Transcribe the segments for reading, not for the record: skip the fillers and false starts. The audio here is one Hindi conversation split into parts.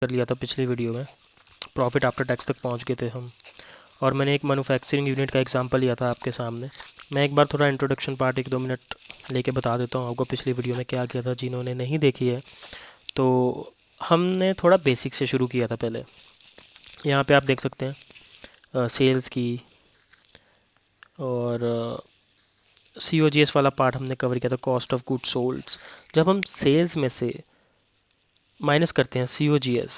कर लिया था पिछली वीडियो में, प्रॉफिट आफ्टर टैक्स तक पहुंच गए थे हम, और मैंने एक मैन्युफैक्चरिंग यूनिट का एग्जांपल लिया था आपके सामने। मैं एक बार थोड़ा इंट्रोडक्शन पार्ट 1-2 मिनट लेके बता देता हूँ आपको पिछली वीडियो में क्या किया था, जिन्होंने नहीं देखी है। तो हमने थोड़ा बेसिक से शुरू किया था पहले। यहाँ पे आप देख सकते हैं सेल्स की, और COGS वाला पार्ट हमने कवर किया था, कॉस्ट ऑफ गुड सोल्ड। जब हम सेल्स में से माइनस करते हैं COGS,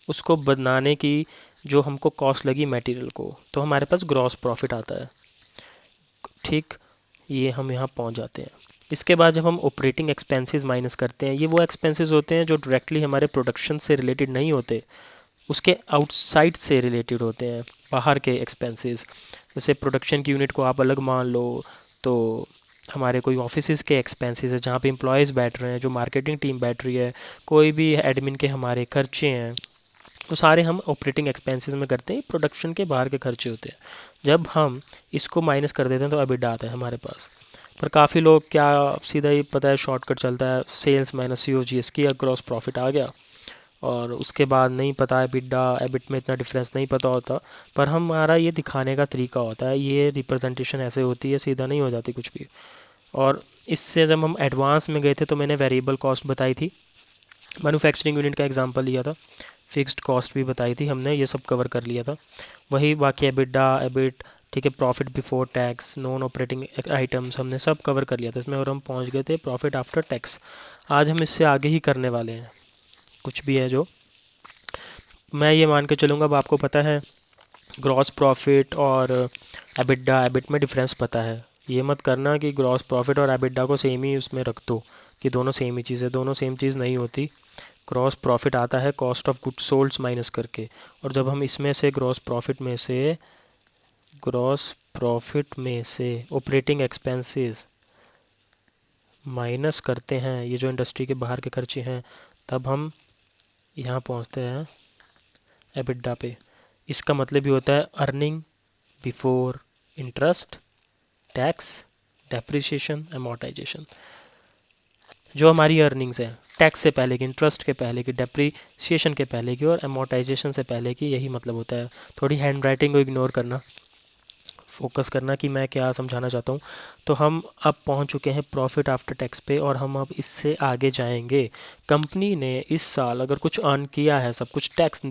उसको बनाने की जो हमको कॉस्ट लगी मटेरियल को, तो हमारे पास ग्रॉस प्रॉफिट आता है। ठीक, ये हम यहाँ पहुँच जाते हैं। इसके बाद जब हम ऑपरेटिंग एक्सपेंसेस माइनस करते हैं, ये वो एक्सपेंसेस होते हैं जो डायरेक्टली हमारे प्रोडक्शन से रिलेटेड नहीं होते, उसके आउटसाइड से रिलेटेड होते हैं, बाहर के एक्सपेंसेस। जैसे प्रोडक्शन की यूनिट को आप अलग मान लो, तो हमारे कोई ऑफिसेज़ के एक्सपेंसेस है जहाँ पे एम्प्लॉयज़ बैठ रहे हैं, जो मार्केटिंग टीम बैठ रही है, कोई भी एडमिन के हमारे खर्चे हैं, तो सारे हम ऑपरेटिंग एक्सपेंसेस में करते हैं, प्रोडक्शन के बाहर के खर्चे होते हैं। जब हम इसको माइनस कर देते हैं तो EBITDA आता है हमारे पास। पर काफ़ी लोग क्या, सीधा ही पता है शॉर्टकट चलता है, सेल्स माइनस COGS किया, ग्रॉस प्रॉफिट आ गया, और उसके बाद नहीं पता है EBITDA EBIT में इतना डिफरेंस नहीं पता होता। पर हमारा ये दिखाने का तरीका होता है, ये रिप्रेजेंटेशन ऐसे होती है, सीधा नहीं हो जाती कुछ भी। और इससे जब हम एडवांस में गए थे तो मैंने वेरिएबल कॉस्ट बताई थी, मैन्युफैक्चरिंग यूनिट का एग्जांपल लिया था, फिक्स्ड कॉस्ट भी बताई थी हमने, ये सब कवर कर लिया था। वही बाकी EBITDA EBIT, ठीक है, profit before tax, non operating items, हमने सब कवर कर लिया था इसमें, और हम पहुंच गए थे प्रॉफिट आफ्टर टैक्स। आज हम इससे आगे ही करने वाले हैं, कुछ भी है जो मैं ये मान के चलूँगा। अब आपको पता है ग्रॉस प्रॉफिट और EBITDA EBIT में डिफरेंस पता है। ये मत करना कि ग्रॉस प्रॉफिट और EBITDA को सेम ही उसमें रख दो कि दोनों सेम ही चीज़ है, दोनों सेम चीज़ नहीं होती। ग्रॉस प्रॉफिट आता है कॉस्ट ऑफ गुड सोल्ड्स माइनस करके, और जब हम इसमें से ग्रॉस प्रॉफिट में से ऑपरेटिंग एक्सपेंसेस माइनस करते हैं, ये जो इंडस्ट्री के बाहर के खर्चे हैं, तब हम यहाँ पहुँचते हैं EBITDA पे। इसका मतलब भी होता है earning before interest, tax, depreciation, amortisation. जो हमारी अर्निंग्स हैं टैक्स से पहले की, इंटरेस्ट के पहले की, डेप्रिसिएशन के पहले की, और अमोर्टाइजेशन से पहले की, यही मतलब होता है। थोड़ी हैंड राइटिंग को इग्नोर करना, फोकस करना कि मैं क्या समझाना चाहता हूँ। तो हम अब पहुँच चुके हैं प्रॉफिट आफ्टर टैक्स पे, और हम अब इससे आगे जाएंगे। कंपनी ने इस साल अगर कुछ अर्न किया है, सब कुछ टैक्स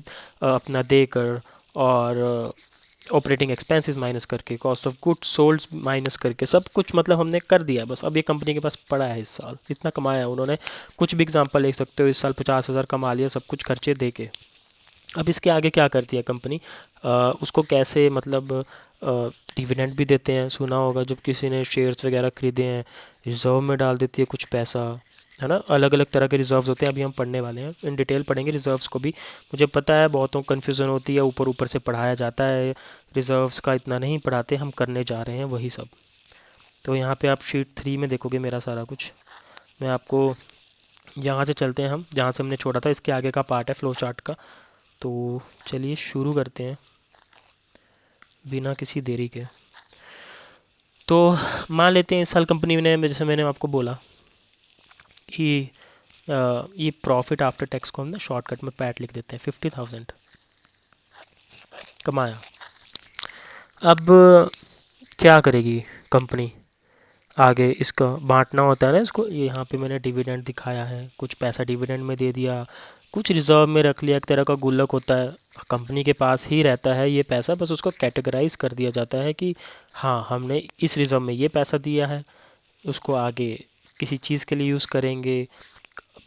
अपना देकर, और ऑपरेटिंग एक्सपेंसेस माइनस करके, cost of goods sold minus करके, सब कुछ मतलब हमने कर दिया है। बस अब ये कंपनी के पास पड़ा है इस साल इतना कमाया है उन्होंने। कुछ भी एग्जांपल ले सकते हो, इस साल 50,000 कमा लिया, सब कुछ खर्चे दे के। अब इसके आगे क्या करती है कंपनी, उसको कैसे मतलब डिविडेंड भी देते हैं, सुना होगा जब किसी ने शेयर्स वगैरह खरीदे हैं, रिजर्व में डाल देती है कुछ पैसा, है ना। अलग अलग तरह के रिजर्व्स होते हैं, अभी हम पढ़ने वाले हैं, इन डिटेल पढ़ेंगे रिजर्व्स को भी। मुझे पता है बहुतों को कन्फ्यूज़न होती है, ऊपर ऊपर से पढ़ाया जाता है, रिजर्व्स का इतना नहीं पढ़ाते, हम करने जा रहे हैं वही सब। तो यहाँ पे आप शीट 3 में देखोगे मेरा सारा कुछ। मैं आपको यहाँ से चलते हैं, हम जहाँ से हमने छोड़ा था, इसके आगे का पार्ट है फ्लो चार्ट का। तो चलिए शुरू करते हैं बिना किसी देरी के। तो मान लेते हैं इस साल कंपनी ने, जैसे मैंने आपको बोला कि ये प्रॉफिट आफ्टर टैक्स को हम ना शॉर्टकट में पैट लिख देते हैं, 50,000 कमाया। अब क्या करेगी कंपनी आगे, इसका बांटना होता है ना इसको। ये यहाँ पे मैंने डिविडेंड दिखाया है, कुछ पैसा डिविडेंड में दे दिया, कुछ रिजर्व में रख लिया, एक तरह का गुल्लक होता है, कंपनी के पास ही रहता है ये पैसा, बस उसको कैटेगराइज कर दिया जाता है कि हाँ हमने इस रिजर्व में ये पैसा दिया है, उसको आगे किसी चीज़ के लिए यूज़ करेंगे,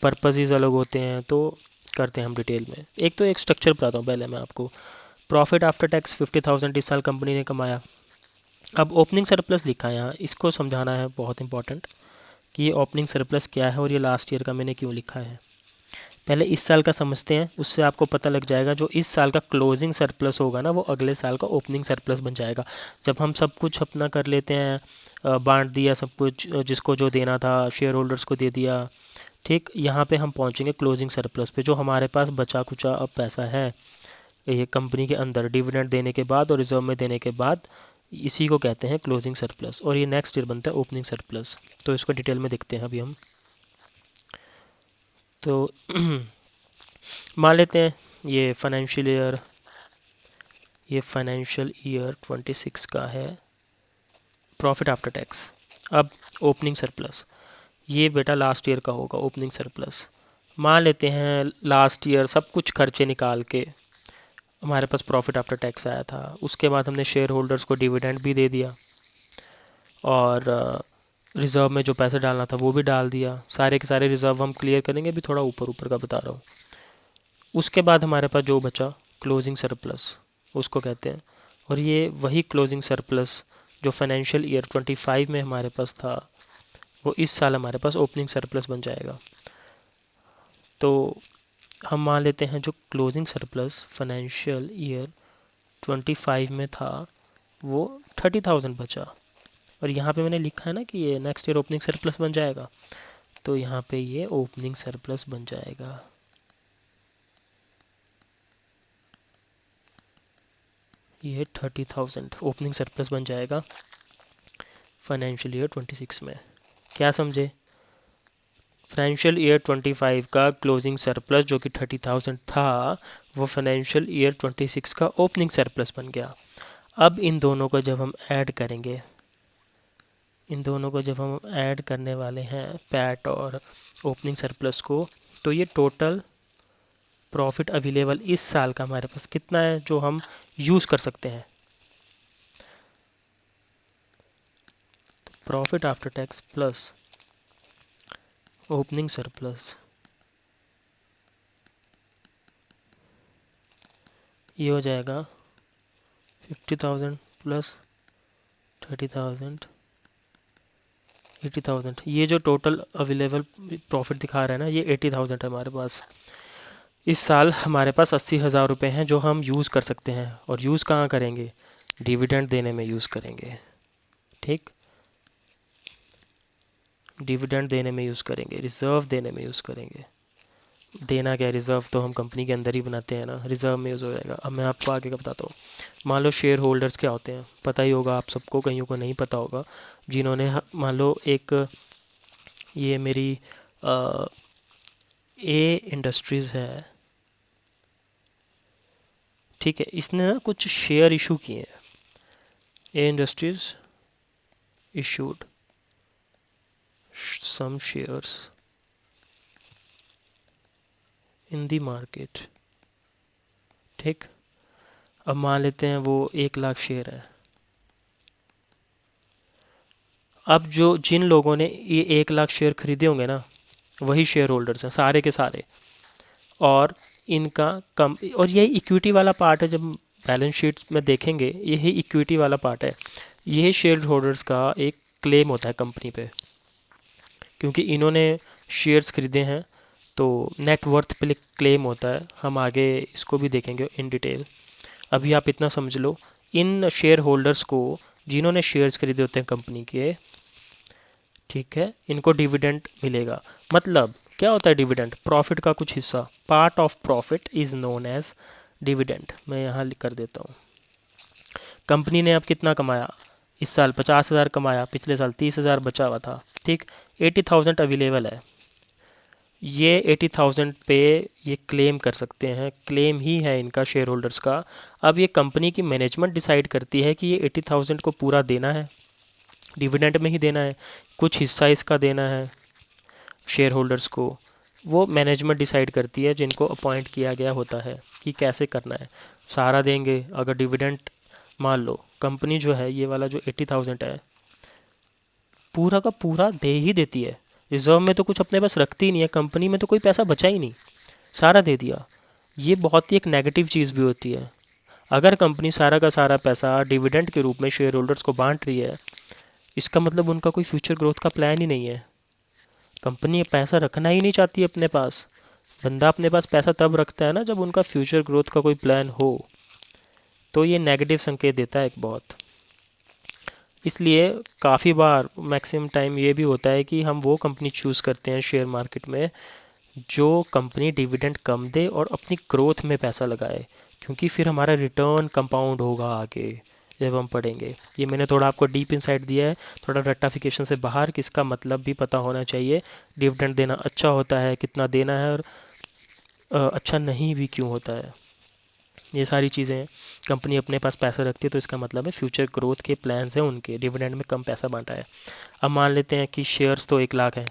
पर्पसेस अलग होते हैं। तो करते हैं हम डिटेल में। एक तो एक स्ट्रक्चर बताता हूँ पहले मैं आपको। प्रॉफिट आफ्टर टैक्स 50,000 इस साल कंपनी ने कमाया। अब ओपनिंग सरप्लस लिखा है यहाँ, इसको समझाना है, बहुत इंपॉर्टेंट कि ये ओपनिंग सरप्लस क्या है और ये लास्ट ईयर का मैंने क्यों लिखा है। पहले इस साल का समझते हैं, उससे आपको पता लग जाएगा जो इस साल का क्लोजिंग सरप्लस होगा ना, वो अगले साल का ओपनिंग सरप्लस बन जाएगा। जब हम सब कुछ अपना कर लेते हैं, बांट दिया सब कुछ, जिसको जो देना था शेयर होल्डर्स को दे दिया, ठीक, यहाँ पे हम पहुँचेंगे क्लोजिंग सरप्लस पे, जो हमारे पास बचा कुचा अब पैसा है ये कंपनी के अंदर डिविडेंड देने के बाद और रिजर्व में देने के बाद, इसी को कहते हैं क्लोजिंग सरप्लस, और ये नेक्स्ट ईयर बनता है ओपनिंग सरप्लस। तो इसको डिटेल में देखते हैं अभी हम। तो मान लेते हैं ये फाइनेंशियल ईयर 26 का है प्रॉफिट आफ्टर टैक्स। अब ओपनिंग सरप्लस, ये बेटा लास्ट ईयर का होगा ओपनिंग सरप्लस। मान लेते हैं लास्ट ईयर सब कुछ खर्चे निकाल के हमारे पास प्रॉफिट आफ्टर टैक्स आया था, उसके बाद हमने शेयर होल्डर्स को डिविडेंड भी दे दिया और रिज़र्व में जो पैसे डालना था वो भी डाल दिया। सारे के सारे रिज़र्व हम क्लियर करेंगे, अभी थोड़ा ऊपर ऊपर का बता रहा हूँ। उसके बाद हमारे पास जो बचा क्लोजिंग सरप्लस उसको कहते हैं, और ये वही क्लोजिंग सरप्लस जो फाइनेंशियल ईयर 25 में हमारे पास था वो इस साल हमारे पास ओपनिंग सरप्लस बन जाएगा। तो हम मान लेते हैं जो क्लोजिंग सरप्लस फाइनेंशियल ईयर 25 में था वो 30,000 बचा, और यहाँ पे मैंने लिखा है ना कि ये नेक्स्ट ईयर ओपनिंग सरप्लस बन जाएगा, तो यहाँ पे ये ओपनिंग सरप्लस बन जाएगा। ये 30,000 ओपनिंग सरप्लस बन जाएगा फाइनेंशियल ईयर 26 में। क्या समझे? फाइनेंशियल ईयर 25 का क्लोजिंग सरप्लस जो कि 30,000 था वो फाइनेंशियल ईयर 26 का ओपनिंग सरप्लस बन गया। अब इन दोनों को जब हम ऐड करेंगे, इन दोनों को जब हम ऐड करने वाले हैं पैट और ओपनिंग सरप्लस को, तो ये टोटल प्रॉफिट अवेलेबल इस साल का हमारे पास कितना है जो हम यूज़ कर सकते हैं। Profit after tax plus opening surplus, ये हो जाएगा 50,000 प्लस 30,000 80,000। ये जो टोटल अवेलेबल प्रॉफिट दिखा रहा है ना, ये 80,000 है हमारे पास। इस साल हमारे पास 80,000 रुपये हैं जो हम यूज़ कर सकते हैं, और यूज़ कहाँ करेंगे? डिविडेंड देने में यूज़ करेंगे। ठीक, डिविडेंड देने में यूज़ करेंगे, रिज़र्व देने में यूज़ करेंगे। देना क्या, रिज़र्व तो हम कंपनी के अंदर ही बनाते हैं ना, रिज़र्व में यूज़ हो जाएगा। अब मैं आपको आगे का बताता हूँ। मान लो शेयर होल्डर्स क्या होते हैं, पता ही होगा आप सबको, कईयों को नहीं पता होगा। जिन्होंने मान लो एक ये मेरी ए इंडस्ट्रीज़ है, ठीक है, इसने ना कुछ शेयर इशू किए हैं। A industries issued some shares in the market. ठीक, अब मान लेते हैं वो 1 लाख शेयर है। अब जो जिन लोगों ने ये 1 लाख शेयर खरीदे होंगे ना, वही शेयर होल्डर्स हैं सारे के सारे, और इनका कम, और यही इक्विटी वाला पार्ट है। जब बैलेंस शीट में देखेंगे यही इक्विटी वाला पार्ट है। यही शेयर होल्डर्स का एक क्लेम होता है कंपनी पे, क्योंकि इन्होंने शेयर्स खरीदे हैं, तो नेट वर्थ पे क्लेम होता है। हम आगे इसको भी देखेंगे इन डिटेल। अभी आप इतना समझ लो, इन शेयर होल्डर्स को जिन्होंने शेयर्स खरीदे होते हैं कंपनी के, ठीक है, इनको डिविडेंड मिलेगा। मतलब क्या होता है डिविडेंड? प्रॉफिट का कुछ हिस्सा, part of profit is known as dividend. मैं यहाँ लिख कर देता हूँ। कंपनी ने अब कितना कमाया? इस साल 50,000 कमाया, पिछले साल 30,000 बचा हुआ था। ठीक, 80,000 अवेलेबल है। ये 80,000 पे ये क्लेम कर सकते हैं, क्लेम ही है इनका शेयर होल्डर्स का। अब ये कंपनी की मैनेजमेंट डिसाइड करती है कि ये 80,000 को पूरा देना है, डिविडेंड में ही देना है, कुछ हिस्सा इसका देना है शेयर होल्डर्स को। वो मैनेजमेंट डिसाइड करती है, जिनको अपॉइंट किया गया होता है कि कैसे करना है। सारा देंगे अगर डिविडेंड, मान लो कंपनी जो है ये वाला जो 80,000 है पूरा का पूरा दे ही देती है। रिजर्व में तो कुछ अपने पास रखती ही नहीं है, कंपनी में तो कोई पैसा बचा ही नहीं, सारा दे दिया। ये बहुत ही एक नेगेटिव चीज़ भी होती है। अगर कंपनी सारा का सारा पैसा डिविडेंड के रूप में शेयर होल्डर्स को बांट रही है, इसका मतलब उनका कोई फ्यूचर ग्रोथ का प्लान ही नहीं है। कंपनी पैसा रखना ही नहीं चाहती अपने पास। बंदा अपने पास पैसा तब रखता है ना जब उनका फ्यूचर ग्रोथ का कोई प्लान हो। तो ये नेगेटिव संकेत देता है एक बहुत। इसलिए काफ़ी बार मैक्सिमम टाइम ये भी होता है कि हम वो कंपनी चूज़ करते हैं शेयर मार्केट में जो कंपनी डिविडेंड कम दे और अपनी ग्रोथ में पैसा लगाए, क्योंकि फिर हमारा रिटर्न कंपाउंड होगा आगे जब हम पढ़ेंगे। ये मैंने थोड़ा आपको डीप इंसाइट दिया है, थोड़ा रट्टाफिकेशन से बाहर, किसका मतलब भी पता होना चाहिए। डिविडेंड देना अच्छा होता है, कितना देना है, और अच्छा नहीं भी क्यों होता है। ये सारी चीज़ें कंपनी अपने पास पैसा रखती है तो इसका मतलब है फ्यूचर ग्रोथ के प्लान्स हैं उनके, डिविडेंड में कम पैसा बांटा है। अब मान लेते हैं कि शेयर्स तो 1 लाख हैं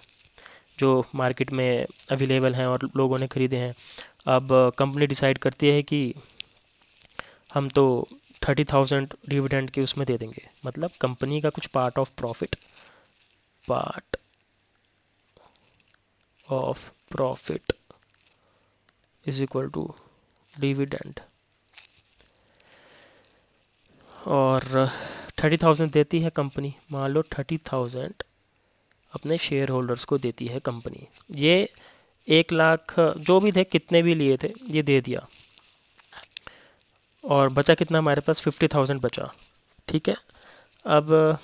जो मार्केट में अवेलेबल हैं और लोगों ने ख़रीदे हैं। अब कंपनी डिसाइड करती है कि हम तो 30,000 डिविडेंड के उसमें दे देंगे, मतलब कंपनी का कुछ part of profit is equal to dividend, और 30,000 देती है कंपनी। मान लो 30,000 अपने शेयर होल्डर्स को देती है कंपनी। ये 1 लाख जो भी थे, कितने भी लिए थे, ये दे दिया, और बचा कितना हमारे पास, 50,000 बचा। ठीक है, अब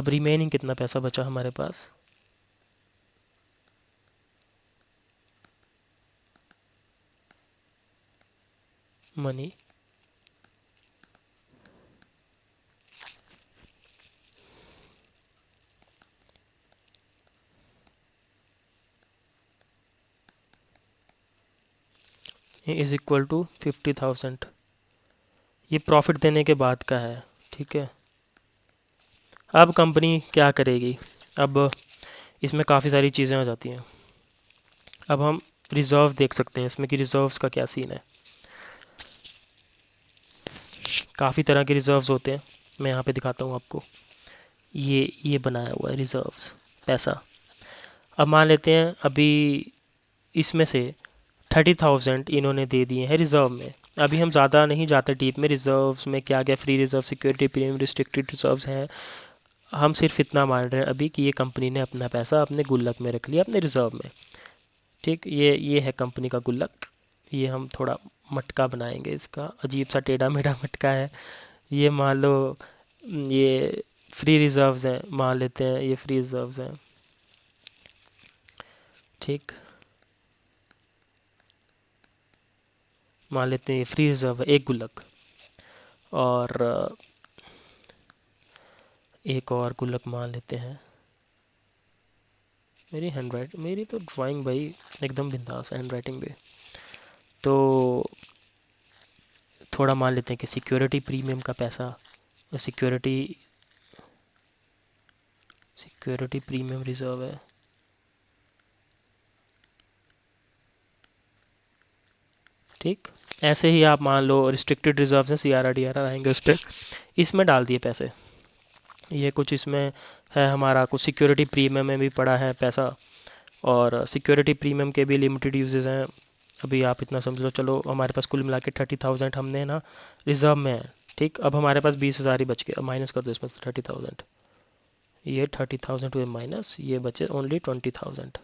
रिमेनिंग कितना पैसा बचा हमारे पास, मनी इज इक्वल टू 50,000। ये प्रॉफिट देने के बाद का है। ठीक है, अब कंपनी क्या करेगी, अब इसमें काफ़ी सारी चीज़ें आ जाती हैं। अब हम रिज़र्व देख सकते हैं इसमें कि रिज़र्व्स का क्या सीन है। काफ़ी तरह के रिज़र्व्स होते हैं, मैं यहाँ पे दिखाता हूँ आपको। ये बनाया हुआ है रिज़र्व्स, पैसा। अब मान लेते हैं अभी इसमें से 30,000 इन्होंने दे दिए हैं रिज़र्व में। अभी हम ज़्यादा नहीं जाते डीप में, रिज़र्व्स में क्या क्या free reserve, security premium, restricted reserves हैं। हम सिर्फ इतना मान रहे हैं अभी कि ये कंपनी ने अपना पैसा अपने गुल्लक में रख लिया, अपने रिज़र्व में। ठीक, ये है कंपनी का गुल्लक। ये हम थोड़ा मटका बनाएंगे इसका, अजीब सा टेढ़ा मेढ़ा मटका है। ये मान लो ये फ्री रिज़र्व्स हैं, मान लेते हैं ये फ्री रिज़र्व्स हैं। ठीक, मान लेते हैं ये फ्री रिज़र्व है, एक गुल्लक, और एक और गुल्लक मान लेते हैं। मेरी तो ड्राइंग भाई एकदम बिंदास है, हैंड राइटिंग भी। तो थोड़ा मान लेते हैं कि सिक्योरिटी प्रीमियम का पैसा, सिक्योरिटी प्रीमियम रिज़र्व है। ठीक, ऐसे ही आप मान लो रिस्ट्रिक्टेड रिजर्व्स हैं, CRR DRR आएंगे उस पर, इसमें डाल दिए पैसे। ये कुछ इसमें है हमारा, कुछ सिक्योरिटी प्रीमियम में भी पड़ा है पैसा, और सिक्योरिटी प्रीमियम के भी लिमिटेड यूजेस हैं। अभी आप इतना समझ लो, चलो हमारे पास कुल मिला के 30,000 हमने ना रिज़र्व में है। ठीक, अब हमारे पास 20,000 ही बच गए। अब माइनस कर दो इसमें से 30,000, ये 30,000 हुए माइनस, ये बचे ओनली 20,000।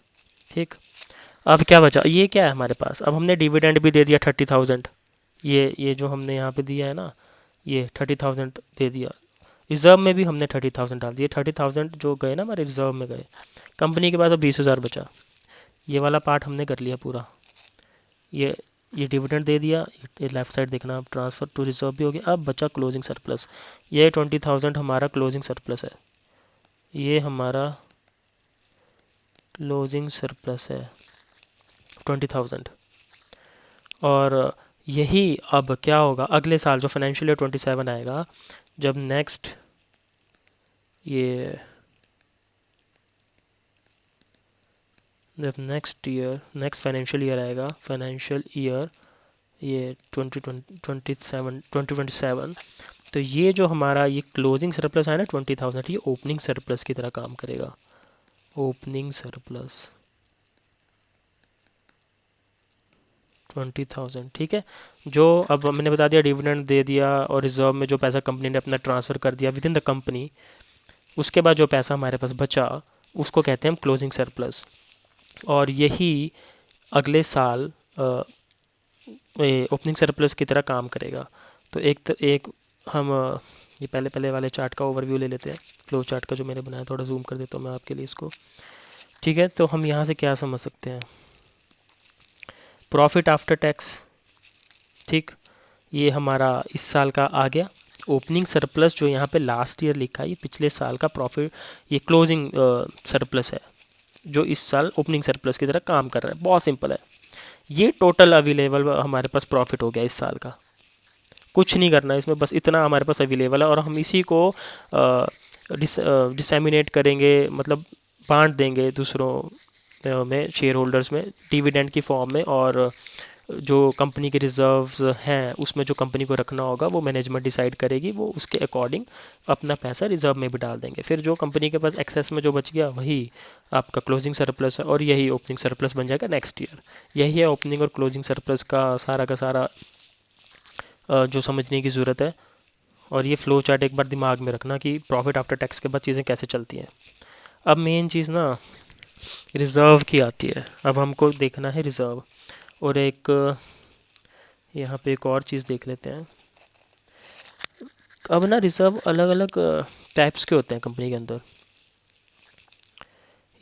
ठीक, अब क्या बचा, ये क्या है हमारे पास, अब हमने डिविडेंड भी दे दिया 30,000। ये जो हमने यहाँ पे दिया है ना, ये 30,000 दे दिया। रिज़र्व में भी हमने 30,000 डाल दिए। 30,000 जो गए ना हमारे रिज़र्व में गए, कंपनी के पास अब 20,000 बचा। ये वाला पार्ट हमने कर लिया पूरा। ये डिविडेंड दे दिया, ये लेफ़्ट साइड देखना, अब ट्रांसफ़र टू रिज़र्व भी हो गया। अब बचा क्लोजिंग सरप्लस। ये 20,000 हमारा क्लोजिंग सरप्लस है, ये हमारा क्लोजिंग सरप्लस है 20,000। और यही अब क्या होगा अगले साल, जो फाइनेंशियल ईयर 27 आएगा, जब नेक्स्ट नेक्स्ट फाइनेंशियल ईयर आएगा, फाइनेंशियल ईयर ये 2027, तो ये जो हमारा ये क्लोजिंग सरप्लस है ना 20,000, ये ओपनिंग सरप्लस की तरह काम करेगा। Opening surplus 20,000। ठीक है, जो अब मैंने बता दिया डिविडेंड दे दिया, और रिजर्व में जो पैसा कंपनी ने अपना ट्रांसफ़र कर दिया विद इन द कंपनी, उसके बाद जो पैसा हमारे पास बचा उसको कहते हैं हम क्लोजिंग सरप्लस। और यही अगले साल ओपनिंग सरप्लस की तरह काम करेगा। तो एक हम ये पहले वाले चार्ट का ओवरव्यू ले लेते हैं, फ्लो चार्ट का जो मैंने बनाया, थोड़ा जूम कर देता हूँ मैं आपके लिए इसको। ठीक है, तो हम यहाँ से क्या समझ सकते हैं, प्रॉफिट आफ्टर टैक्स। ठीक, ये हमारा इस साल का आ गया। ओपनिंग सरप्लस जो यहाँ पे लास्ट ईयर लिखा है, ये पिछले साल का प्रॉफिट, ये क्लोजिंग सरप्लस है। जो इस साल ओपनिंग सरप्लस की तरह काम कर रहा है। बहुत सिंपल है। ये टोटल अवेलेबल हमारे पास प्रॉफिट हो गया इस साल का। कुछ नहीं करना है इसमें, बस इतना हमारे पास अवेलेबल है और हम इसी को डिसेमिनेट करेंगे, मतलब बांट देंगे दूसरों में, शेयर होल्डर्स में, डिविडेंड की फॉर्म में। और जो कंपनी के रिजर्व्स हैं उसमें जो कंपनी को रखना होगा वो मैनेजमेंट डिसाइड करेगी, वो उसके अकॉर्डिंग अपना पैसा रिजर्व में भी डाल देंगे। फिर जो कंपनी के पास एक्सेस में जो बच गया वही आपका क्लोजिंग सरप्लस है और यही ओपनिंग सरप्लस बन जाएगा नेक्स्ट ईयर। यही है ओपनिंग और क्लोजिंग सरप्लस का सारा जो समझने की ज़रूरत है। और ये फ़्लो चार्ट एक बार दिमाग में रखना कि प्रॉफिट आफ्टर टैक्स के बाद चीज़ें कैसे चलती हैं। अब मेन चीज़ ना रिज़र्व की आती है। अब हमको देखना है रिज़र्व, और एक यहाँ पे एक और चीज़ देख लेते हैं। अब ना रिज़र्व अलग अलग टाइप्स के होते हैं कंपनी के अंदर।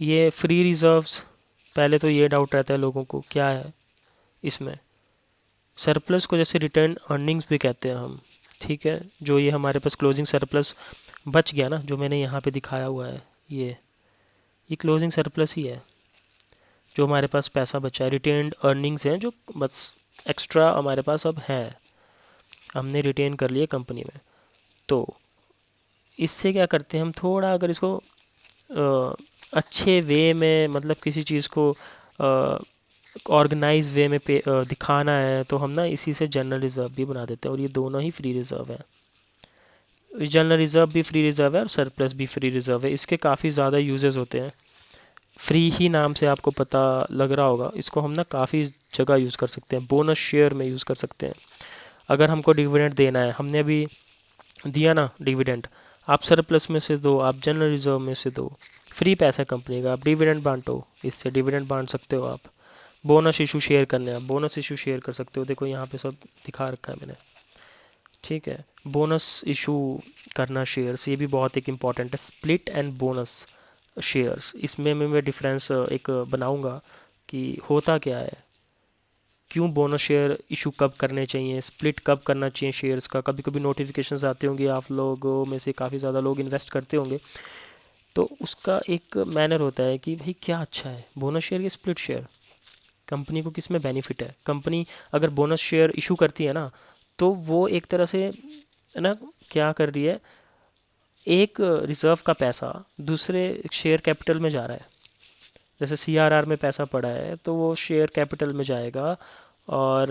ये फ्री रिज़र्व्स, पहले तो ये डाउट रहता है लोगों को क्या है इसमें। सरप्लस को जैसे रिटर्न अर्निंग्स भी कहते हैं हम, ठीक है। जो ये हमारे पास क्लोजिंग सरप्लस बच गया ना, जो मैंने यहाँ पे दिखाया हुआ है, ये क्लोजिंग सरप्लस ही है। जो हमारे पास पैसा बचा है, रिटेन्ड अर्निंग्स हैं जो बस एक्स्ट्रा हमारे पास अब है, हमने रिटेन कर लिए कंपनी में। तो इससे क्या करते हैं हम, थोड़ा अगर इसको अच्छे वे में, मतलब किसी चीज़ को ऑर्गेनाइज वे में दिखाना है, तो हम ना इसी से जनरल रिज़र्व भी बना देते हैं। और ये दोनों ही फ्री रिज़र्व है। जनरल रिज़र्व भी फ्री रिज़र्व है और सरप्लस भी फ्री रिज़र्व है। इसके काफ़ी ज़्यादा यूजेस होते हैं। फ्री ही नाम से आपको पता लग रहा होगा, इसको हम ना काफ़ी जगह यूज़ कर सकते हैं। बोनस शेयर में यूज़ कर सकते हैं। अगर हमको डिविडेंड देना है, हमने अभी दिया ना डिविडेंड, आप सरप्लस में से दो, आप जनरल रिज़र्व में से दो, फ्री पैसा कंपनी का, आप डिविडेंड बांटो, इससे डिविडेंड बांट सकते हो आप। बोनस इशू शेयर करने हैं, आप बोनस इशू शेयर कर सकते हो। देखो यहाँ पे सब दिखा रखा है मैंने, ठीक है। बोनस इशू करना शेयर्स, ये भी बहुत एक इम्पॉर्टेंट है। स्प्लिट एंड बोनस शेयर्स, इसमें मैं डिफरेंस एक बनाऊंगा कि होता क्या है, क्यों बोनस शेयर इशू कब करने चाहिए, स्प्लिट कब करना चाहिए शेयर्स का। कभी कभी नोटिफिकेशंस आते होंगे, आप लोगों में से काफ़ी ज़्यादा लोग इन्वेस्ट करते होंगे, तो उसका एक मैनर होता है कि भाई क्या अच्छा है, बोनस शेयर या स्प्लिट शेयर, कंपनी को किस में बेनिफिट है। कंपनी अगर बोनस शेयर इशू करती है ना, तो वो एक तरह से है ना क्या कर रही है, एक रिज़र्व का पैसा दूसरे शेयर कैपिटल में जा रहा है। जैसे सीआरआर में पैसा पड़ा है तो वो शेयर कैपिटल में जाएगा, और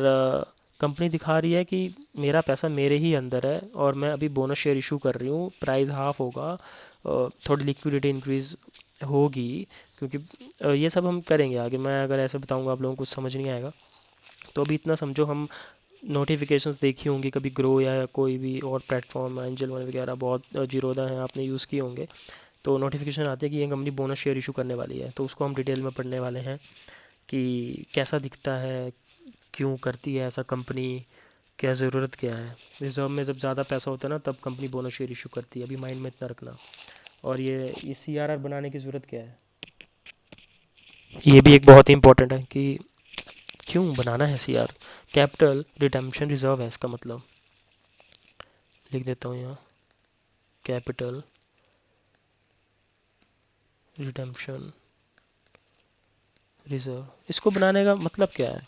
कंपनी दिखा रही है कि मेरा पैसा मेरे ही अंदर है और मैं अभी बोनस शेयर इशू कर रही हूँ, प्राइस हाफ होगा, थोड़ी लिक्विडिटी इंक्रीज़ होगी। क्योंकि ये सब हम करेंगे आगे, मैं अगर ऐसे बताऊंगा आप लोगों को समझ नहीं आएगा। तो अभी इतना समझो, हम नोटिफिकेशंस देखी होंगी कभी, ग्रो या कोई भी और प्लेटफॉर्म, एंजल वन वगैरह, बहुत जीरोदा हैं आपने यूज़ किए होंगे। तो नोटिफिकेशन आती है कि ये कंपनी बोनस शेयर इशू करने वाली है, तो उसको हम डिटेल में पढ़ने वाले हैं कि कैसा दिखता है, क्यों करती है ऐसा कंपनी, क्या ज़रूरत क्या है। रिजर्व में जब ज़्यादा पैसा होता है ना, तब कंपनी बोनस शेयर इशू करती है, अभी माइंड में इतना रखना। और ये सीआरआर बनाने की ज़रूरत क्या है, ये भी एक बहुत ही इंपॉर्टेंट है कि क्यों बनाना है सीआर। कैपिटल रिडेम्पशन रिजर्व है इसका मतलब, लिख देता हूँ यहाँ, कैपिटल रिडेम्पशन रिजर्व। इसको बनाने का मतलब क्या है,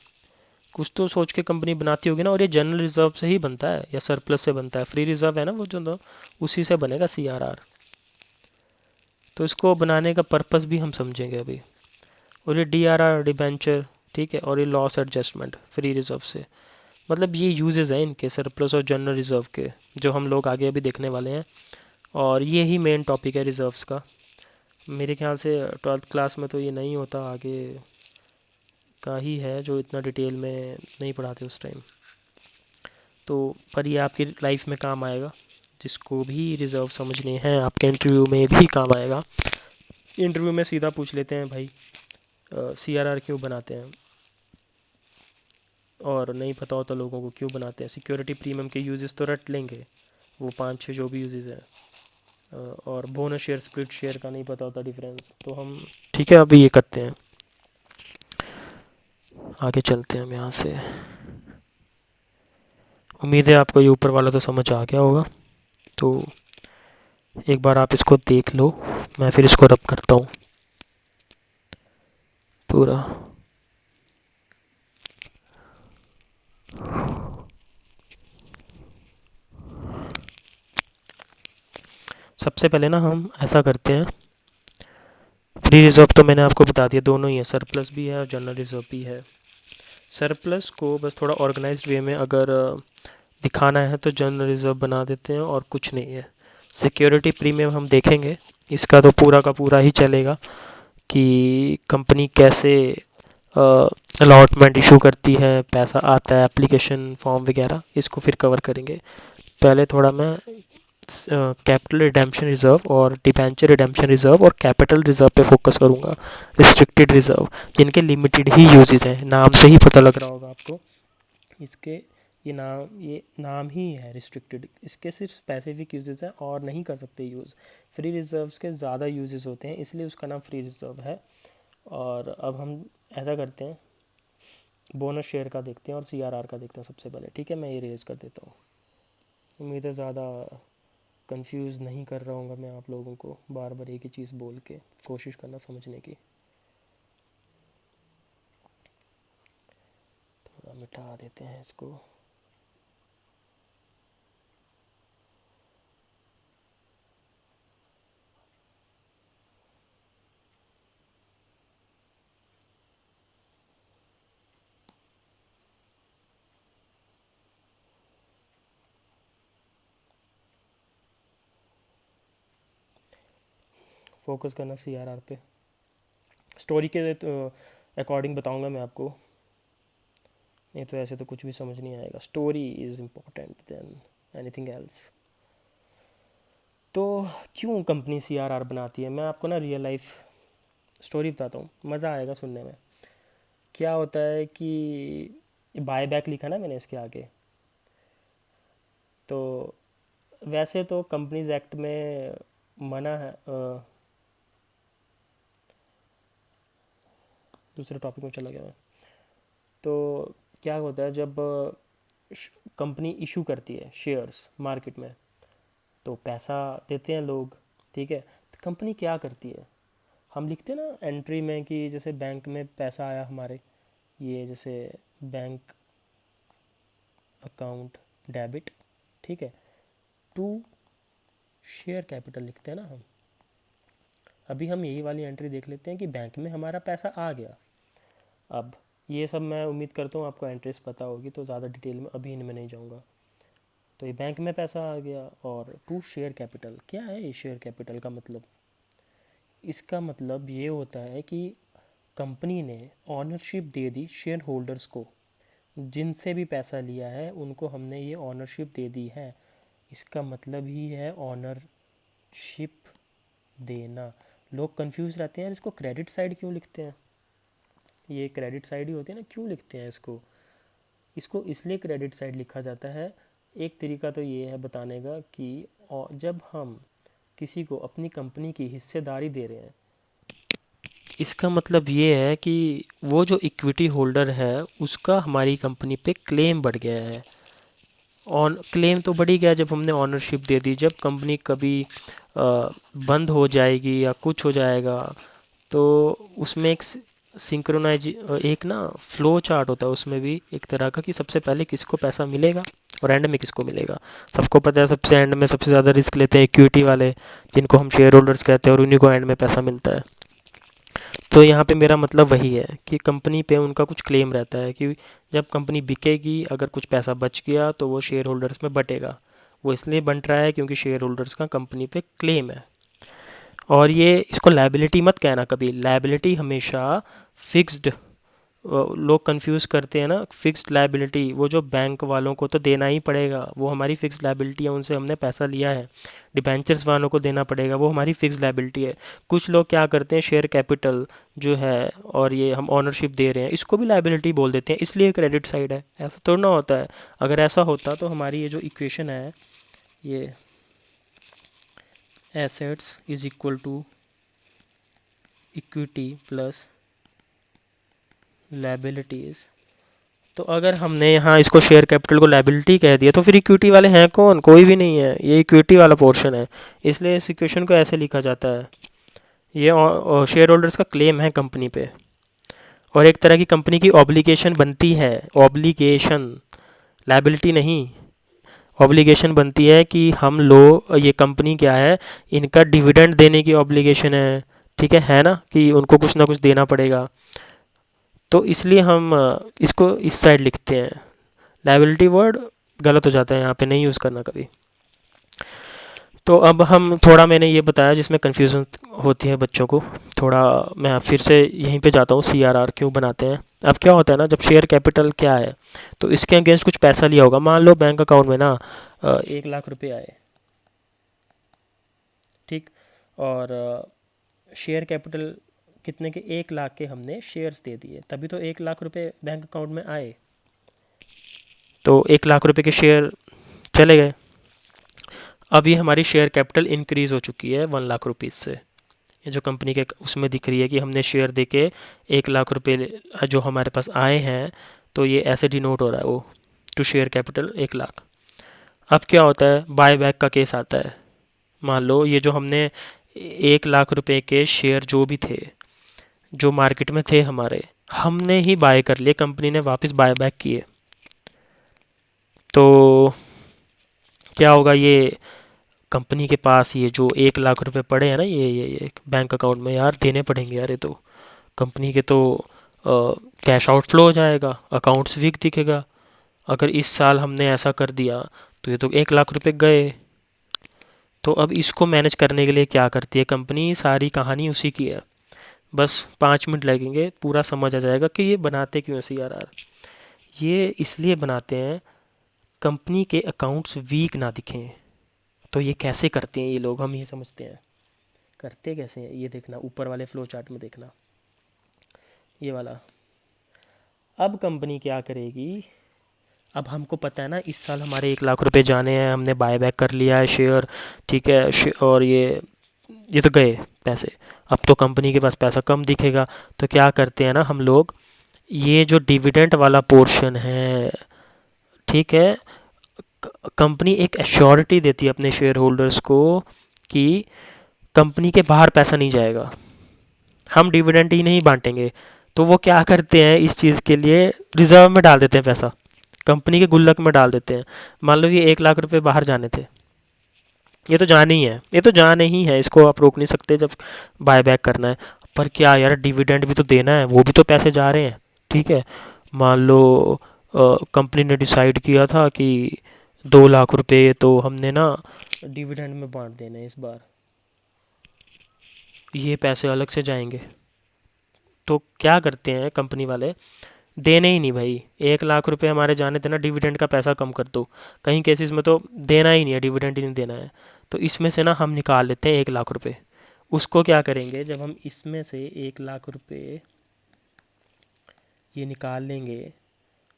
कुछ तो सोच के कंपनी बनाती होगी ना। और ये जनरल रिजर्व से ही बनता है या सरप्लस से बनता है, फ्री रिजर्व है ना वो जो, तो उसी से बनेगा सीआरआर। तो इसको बनाने का पर्पस भी हम समझेंगे अभी। और ये डीआरआर डिबेंचर, ठीक है, और ये लॉस एडजस्टमेंट फ्री रिजर्व से, मतलब ये यूजेस हैं इनके, सरप्लस और जनरल रिजर्व के, जो हम लोग आगे अभी देखने वाले हैं। और ये ही मेन टॉपिक है रिजर्व्स का। मेरे ख्याल से 12th क्लास में तो ये नहीं होता, आगे का ही है जो इतना डिटेल में नहीं पढ़ाते उस टाइम। तो पर ये आपकी लाइफ में काम आएगा, जिसको भी रिज़र्व समझने हैं, आपके इंटरव्यू में भी काम आएगा। इंटरव्यू में सीधा पूछ लेते हैं भाई सीआरआर क्यों बनाते हैं, और नहीं पता होता लोगों को क्यों बनाते हैं। सिक्योरिटी प्रीमियम के यूजेस तो रट लेंगे, वो 5-6 जो भी यूजेस हैं। और बोनस शेयर स्प्लिट शेयर का नहीं पता होता डिफरेंस, तो हम ठीक है अभी ये करते हैं, आगे चलते हैं हम यहाँ से। उम्मीद है आपको ये ऊपर वाला तो समझ आ गया होगा। तो एक बार आप इसको देख लो, मैं फिर इसको रब करता हूँ। पूरा। सबसे पहले ना हम ऐसा करते हैं, फ्री रिजर्व तो मैंने आपको बता दिया, दोनों ही है, सरप्लस भी है और जनरल रिजर्व भी है। सरप्लस को बस थोड़ा ऑर्गेनाइज्ड वे में अगर दिखाना है तो जनरल रिजर्व बना देते हैं और कुछ नहीं है। सिक्योरिटी प्रीमियम हम देखेंगे, इसका तो पूरा का पूरा ही चलेगा कि कंपनी कैसे अलॉटमेंट इशू करती है, पैसा आता है, एप्लीकेशन फॉर्म वगैरह, इसको फिर कवर करेंगे। पहले थोड़ा मैं कैपिटल रिडेम्पशन रिजर्व और डिबेंचर रिडेम्पशन रिजर्व और कैपिटल रिजर्व पे फोकस करूँगा। रिस्ट्रिक्टेड रिजर्व जिनके लिमिटेड ही यूजेस हैं, नाम से ही पता लग रहा होगा आपको, इसके ये नाम ही है रिस्ट्रिक्टेड, इसके सिर्फ स्पेसिफिक यूजेस हैं और नहीं कर सकते यूज़। फ्री रिजर्व्स के ज़्यादा यूजेस होते हैं, इसलिए उसका नाम फ्री रिजर्व है। और अब हम ऐसा करते हैं, बोनस शेयर का देखते हैं और सीआरआर का देखते हैं सबसे पहले। ठीक है, मैं ये रेज कर देता हूँ। उम्मीद है ज़्यादा कंफ्यूज नहीं कर रहा हूँगा मैं आप लोगों को बार बार एक ही चीज़ बोल के, कोशिश करना समझने की। थोड़ा मिटा देते हैं इसको। फोकस करना सीआरआर पे। स्टोरी के अकॉर्डिंग बताऊंगा मैं आपको, नहीं तो ऐसे तो कुछ भी समझ नहीं आएगा। Story is important than anything else. तो क्यों कंपनी सीआरआर बनाती है, मैं आपको ना रियल लाइफ स्टोरी बताता हूँ, मज़ा आएगा सुनने में। क्या होता है कि बाय बैक लिखा ना मैंने इसके आगे, तो वैसे तो कंपनीज एक्ट में मना है, दूसरे टॉपिक में चला गया मैं। तो क्या होता है जब कंपनी इशू करती है शेयर्स मार्केट में, तो पैसा देते हैं लोग, ठीक है। तो कंपनी क्या करती है, हम लिखते हैं ना एंट्री में कि जैसे बैंक में पैसा आया हमारे, ये जैसे बैंक अकाउंट डेबिट, ठीक है, टू शेयर कैपिटल लिखते हैं ना हम। अभी हम यही वाली एंट्री देख लेते हैं कि बैंक में हमारा पैसा आ गया। अब ये सब मैं उम्मीद करता हूँ आपको एंट्रीज पता होगी, तो ज़्यादा डिटेल में अभी इनमें नहीं जाऊँगा। तो ये बैंक में पैसा आ गया, और टू शेयर कैपिटल, क्या है ये शेयर कैपिटल का मतलब? इसका मतलब ये होता है कि कंपनी ने ऑनरशिप दे दी शेयर होल्डर्स को, जिनसे भी पैसा लिया है उनको हमने ये ऑनरशिप दे दी है। इसका मतलब ही है ऑनरशिप देना। लोग कंफ्यूज रहते हैं इसको क्रेडिट साइड क्यों लिखते हैं, ये क्रेडिट साइड ही होती है ना, क्यों लिखते हैं इसको? इसको इसलिए क्रेडिट साइड लिखा जाता है, एक तरीका तो ये है बताने का कि जब हम किसी को अपनी कंपनी की हिस्सेदारी दे रहे हैं, इसका मतलब ये है कि वो जो इक्विटी होल्डर है उसका हमारी कंपनी पे क्लेम बढ़ गया है। ऑन क्लेम तो बढ़ ही गया जब हमने ऑनरशिप दे दी। जब कंपनी कभी बंद हो जाएगी या कुछ हो जाएगा, तो उसमें एक सिंक्रोनाइज, एक ना फ्लो चार्ट होता है उसमें भी एक तरह का, कि सबसे पहले किसको पैसा मिलेगा और एंड में किसको मिलेगा। सबको पता है सबसे एंड में सबसे ज़्यादा रिस्क लेते हैं इक्विटी वाले, जिनको हम शेयर होल्डर्स कहते हैं, और उन्हीं को एंड में पैसा मिलता है। तो यहाँ पे मेरा मतलब वही है कि कंपनी पे उनका कुछ क्लेम रहता है कि जब कंपनी बिकेगी, अगर कुछ पैसा बच गया तो वो शेयर होल्डर्स में बटेगा। वो इसलिए बंट रहा है क्योंकि शेयर होल्डर्स का कंपनी पे क्लेम है। और ये इसको लायबिलिटी मत कहना कभी, लायबिलिटी हमेशा फिक्स्ड, लोग कंफ्यूज करते हैं ना, फिक्स्ड लायबिलिटी वो जो बैंक वालों को तो देना ही पड़ेगा, वो हमारी फिक्स्ड लायबिलिटी है, उनसे हमने पैसा लिया है। डिबेंचर्स वालों को देना पड़ेगा, वो हमारी फिक्स्ड लायबिलिटी है। कुछ लोग क्या करते हैं, शेयर कैपिटल जो है और ये हम ऑनरशिप दे रहे हैं, इसको भी लायबिलिटी बोल देते हैं, इसलिए क्रेडिट साइड है। ऐसा थोड़ा ना होता है। अगर ऐसा होता तो हमारी ये जो इक्वेशन है, ये assets is equal to equity plus liabilities, तो अगर हमने यहाँ इसको शेयर कैपिटल को लायबिलिटी कह दिया तो फिर इक्विटी वाले हैं कौन? कोई भी नहीं है, ये इक्विटी वाला पोर्शन है। इसलिए इस इक्वेशन को ऐसे लिखा जाता है, ये शेयर होल्डर्स का क्लेम है कंपनी पे। और एक तरह की कंपनी की ऑब्लिगेशन बनती है, ऑब्लिगेशन, लायबिलिटी नहीं, ऑब्लिगेशन बनती है कि हम लोग, ये कंपनी क्या है, इनका डिविडेंड देने की ऑब्लिगेशन ठीक है ना, कि उनको कुछ ना कुछ देना पड़ेगा। तो इसलिए हम इसको इस साइड लिखते हैं। लायबिलिटी वर्ड गलत हो जाता है यहाँ पे, नहीं यूज़ करना कभी। तो अब हम थोड़ा, मैंने ये बताया जिसमें कन्फ्यूज़न होती है बच्चों को, थोड़ा मैं फिर से यहीं पे जाता हूँ, CRR क्यों बनाते हैं। अब क्या होता है ना, जब शेयर कैपिटल क्या है, तो इसके अगेंस्ट कुछ पैसा लिया होगा, मान लो बैंक अकाउंट में ना 1 लाख रुपए आए, ठीक, और शेयर कैपिटल कितने के, 1 लाख के हमने शेयर्स दे दिए, तभी तो 1 लाख रुपए बैंक अकाउंट में आए। तो 1 लाख रुपए के शेयर चले गए। अब ये हमारी शेयर कैपिटल इंक्रीज़ हो चुकी है 1 लाख रुपीज़ से। ये जो कंपनी के उसमें दिख रही है कि हमने शेयर दे के 1 लाख रुपए जो हमारे पास आए हैं, तो ये ऐसे डिनोट हो रहा है वो, टू शेयर कैपिटल 1 लाख। अब क्या होता है, बाय बैक का केस आता है। मान लो ये जो हमने 1 लाख रुपए के शेयर जो भी थे, जो मार्केट में थे हमारे, हमने ही बाय कर लिए, कंपनी ने वापस बाय बैक किए, तो क्या होगा, ये कंपनी के पास ये जो 1 लाख रुपए पड़े हैं ना, ये बैंक अकाउंट में, यार देने पड़ेंगे यार, ये तो कंपनी के तो कैश आउटफ्लो हो जाएगा, अकाउंट्स वीक दिखेगा। अगर इस साल हमने ऐसा कर दिया तो ये तो 1 लाख रुपए गए। तो अब इसको मैनेज करने के लिए क्या करती है कंपनी, सारी कहानी उसी की है। बस 5 मिनट लगेंगे, पूरा समझ आ जाएगा कि ये बनाते क्यों है CRR। ये इसलिए बनाते हैं कंपनी के अकाउंट्स वीक ना दिखें। तो ये कैसे करते हैं ये लोग, हम ये समझते हैं, करते कैसे हैं ये देखना, ऊपर वाले फ्लो चार्ट में देखना, ये वाला। अब कंपनी क्या करेगी, अब हमको पता है ना इस साल हमारे 1 लाख रुपए जाने हैं, हमने बाय बैक कर लिया है शेयर, ठीक है, और ये तो गए पैसे। अब तो कंपनी के पास पैसा कम दिखेगा, तो क्या करते हैं ना हम लोग, ये जो डिविडेंड वाला पोर्शन है, ठीक है, कंपनी एक एश्योरिटी देती है अपने शेयर होल्डर्स को कि कंपनी के बाहर पैसा नहीं जाएगा, हम डिविडेंड ही नहीं बांटेंगे। तो वो क्या करते हैं, इस चीज़ के लिए रिजर्व में डाल देते हैं पैसा, कंपनी के गुल्लक में डाल देते हैं। मान लो ये 1 लाख रुपए बाहर जाने थे, ये तो जाने ही है, ये तो जाने ही है, इसको आप रोक नहीं सकते जब बाय बैक करना है। पर क्या यार, डिविडेंड भी तो देना है, वो भी तो पैसे जा रहे हैं, ठीक है। मान लो कंपनी ने डिसाइड किया था कि 2 लाख रुपए तो हमने ना डिविडेंड में बांट देने इस बार, ये पैसे अलग से जाएंगे। तो क्या करते हैं कंपनी वाले, देने ही नहीं भाई, 1 लाख रुपए हमारे जाने थे ना, डिविडेंड का पैसा कम कर दो। कहीं केसेस में तो देना ही नहीं है, डिविडेंड ही नहीं देना है। तो इसमें से ना हम निकाल लेते हैं 1 लाख रुपए। उसको क्या करेंगे, जब हम इसमें से 1 लाख रुपए ये निकाल लेंगे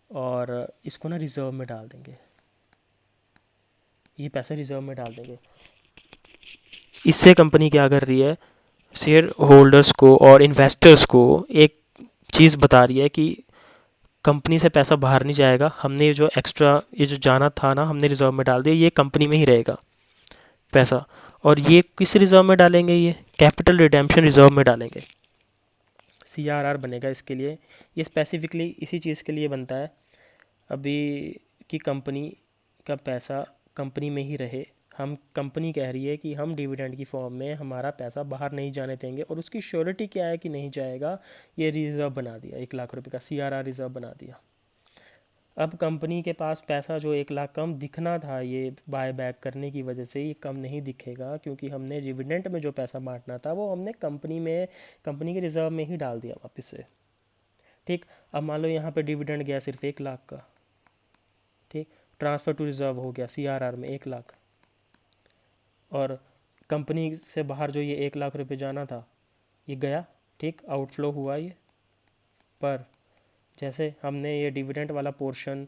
और इसको ना रिज़र्व में डाल देंगे, ये पैसे रिज़र्व में डाल देंगे। इससे कंपनी क्या कर रही है, शेयर होल्डर्स को और इन्वेस्टर्स को एक चीज़ बता रही है कि कंपनी से पैसा बाहर नहीं जाएगा, हमने ये जो एक्स्ट्रा, ये जो जाना था ना, हमने रिज़र्व में डाल दिया, ये कंपनी में ही रहेगा पैसा। और ये किस रिज़र्व में डालेंगे, ये कैपिटल रिडेम्पशन रिज़र्व में डालेंगे, CRR बनेगा इसके लिए। ये स्पेसिफिकली इसी चीज़ के लिए बनता है अभी, कि कंपनी का पैसा कंपनी में ही रहे। हम, कंपनी कह रही है कि हम डिविडेंड की फॉर्म में हमारा पैसा बाहर नहीं जाने देंगे, और उसकी श्योरिटी क्या है कि नहीं जाएगा, ये रिज़र्व बना दिया, 1 लाख रुपए का CRR रिज़र्व बना दिया। अब कंपनी के पास पैसा जो 1 लाख कम दिखना था, ये बाय बैक करने की वजह से ये कम नहीं दिखेगा, क्योंकि हमने डिविडेंड में जो पैसा बांटना था वो हमने कंपनी में, कंपनी के रिज़र्व में ही डाल दिया वापस से, ठीक। अब मान लो यहाँ पे डिविडेंड गया सिर्फ 1 लाख का, ठीक, ट्रांसफ़र टू रिज़र्व हो गया CRR में 1 लाख, और कंपनी से बाहर जो ये 1 लाख रुपए जाना था ये गया, ठीक, आउटफ्लो हुआ ये। पर जैसे हमने ये डिविडेंड वाला पोर्शन